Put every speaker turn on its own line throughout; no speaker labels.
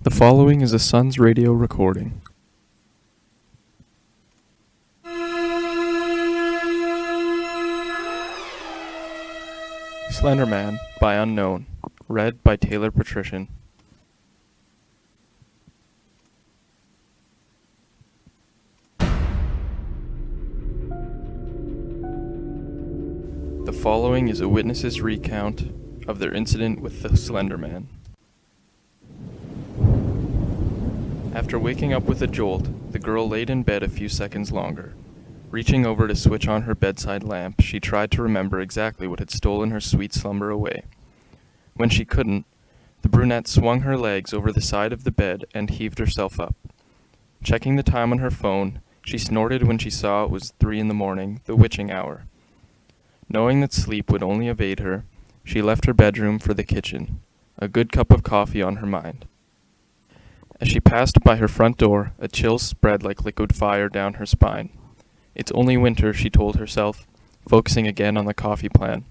The following is a Sun's radio recording. Slender Man by Unknown. Read by Taylor Patrician. The following is a witness's recount of their incident with the Slender Man. After waking up with a jolt, the girl laid in bed a few seconds longer. Reaching over to switch on her bedside lamp, she tried to remember exactly what had stolen her sweet slumber away. When she couldn't, the brunette swung her legs over the side of the bed and heaved herself up. Checking the time on her phone, she snorted when she saw it was 3 a.m, the witching hour. Knowing that sleep would only evade her, she left her bedroom for the kitchen, a good cup of coffee on her mind. As she passed by her front door, a chill spread like liquid fire down her spine. It's only winter, she told herself, focusing again on the coffee plan.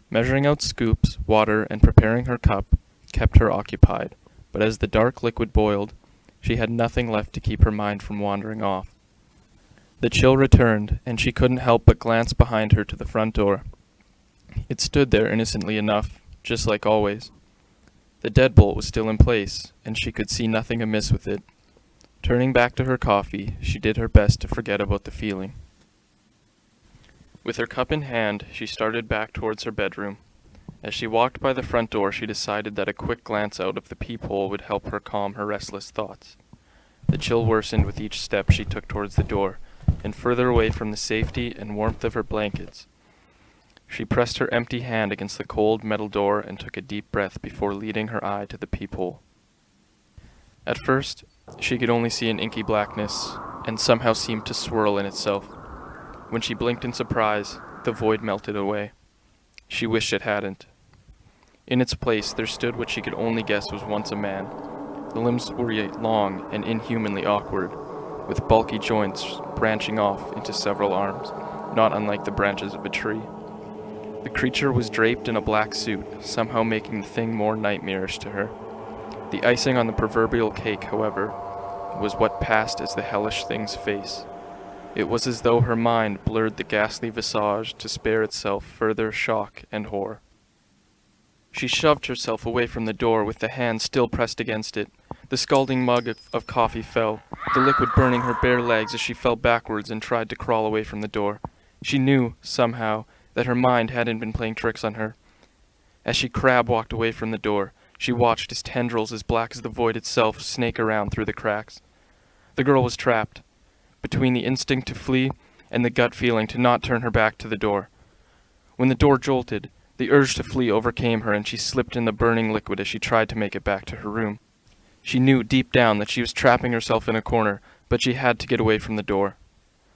Measuring out scoops, water, and preparing her cup kept her occupied, but as the dark liquid boiled, she had nothing left to keep her mind from wandering off. The chill returned, and she couldn't help but glance behind her to the front door. It stood there innocently enough, just like always. The deadbolt was still in place, and she could see nothing amiss with it. Turning back to her coffee, she did her best to forget about the feeling. With her cup in hand, she started back towards her bedroom. As she walked by the front door, she decided that a quick glance out of the peephole would help her calm her restless thoughts. The chill worsened with each step she took towards the door, and further away from the safety and warmth of her blankets. She pressed her empty hand against the cold metal door and took a deep breath before leading her eye to the peephole. At first, she could only see an inky blackness, and somehow seemed to swirl in itself. When she blinked in surprise, the void melted away. She wished it hadn't. In its place, there stood what she could only guess was once a man. The limbs were yet long and inhumanly awkward, with bulky joints branching off into several arms, not unlike the branches of a tree. The creature was draped in a black suit, somehow making the thing more nightmarish to her. The icing on the proverbial cake, however, was what passed as the hellish thing's face. It was as though her mind blurred the ghastly visage to spare itself further shock and horror. She shoved herself away from the door with the hand still pressed against it. The scalding mug of coffee fell, the liquid burning her bare legs as she fell backwards and tried to crawl away from the door. She knew, somehow, that her mind hadn't been playing tricks on her. As she crab-walked away from the door, she watched as tendrils as black as the void itself snake around through the cracks. The girl was trapped, between the instinct to flee and the gut feeling to not turn her back to the door. When the door jolted, the urge to flee overcame her and she slipped in the burning liquid as she tried to make it back to her room. She knew deep down that she was trapping herself in a corner, but she had to get away from the door.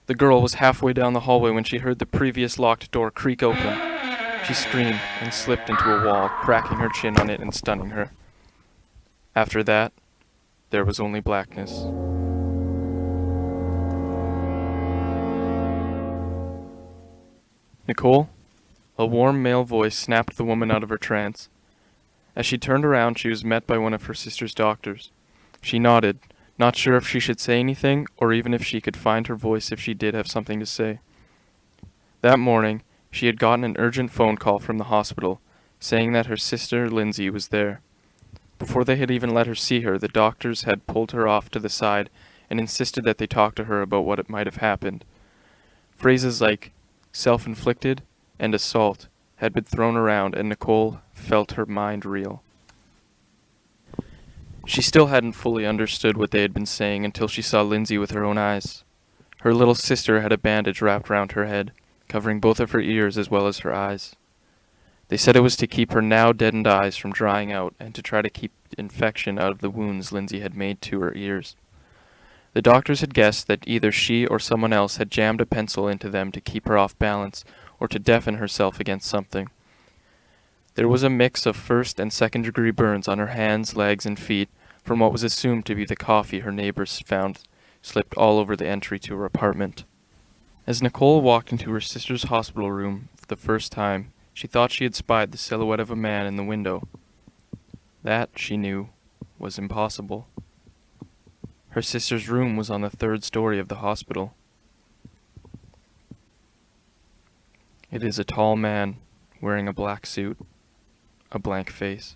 The girl was halfway down the hallway when she heard the previous locked door creak open. She screamed and slipped into a wall, cracking her chin on it and stunning her. After that, there was only blackness. Nicole? A warm male voice snapped the woman out of her trance. As she turned around, she was met by one of her sister's doctors. She nodded, not sure if she should say anything, or even if she could find her voice if she did have something to say. That morning, she had gotten an urgent phone call from the hospital, saying that her sister Lindsay was there. Before they had even let her see her, the doctors had pulled her off to the side and insisted that they talk to her about what might have happened. Phrases like self-inflicted and assault had been thrown around, and Nicole felt her mind reel. She still hadn't fully understood what they had been saying until she saw Lindsay with her own eyes. Her little sister had a bandage wrapped round her head, covering both of her ears as well as her eyes. They said it was to keep her now deadened eyes from drying out and to try to keep infection out of the wounds Lindsay had made to her ears. The doctors had guessed that either she or someone else had jammed a pencil into them to keep her off balance or to deafen herself against something. There was a mix of first and second-degree burns on her hands, legs, and feet from what was assumed to be the coffee her neighbors found slipped all over the entry to her apartment. As Nicole walked into her sister's hospital room for the first time, she thought she had spied the silhouette of a man in the window. That, she knew, was impossible. Her sister's room was on the 3rd story of the hospital. It is a tall man wearing a black suit, a blank face.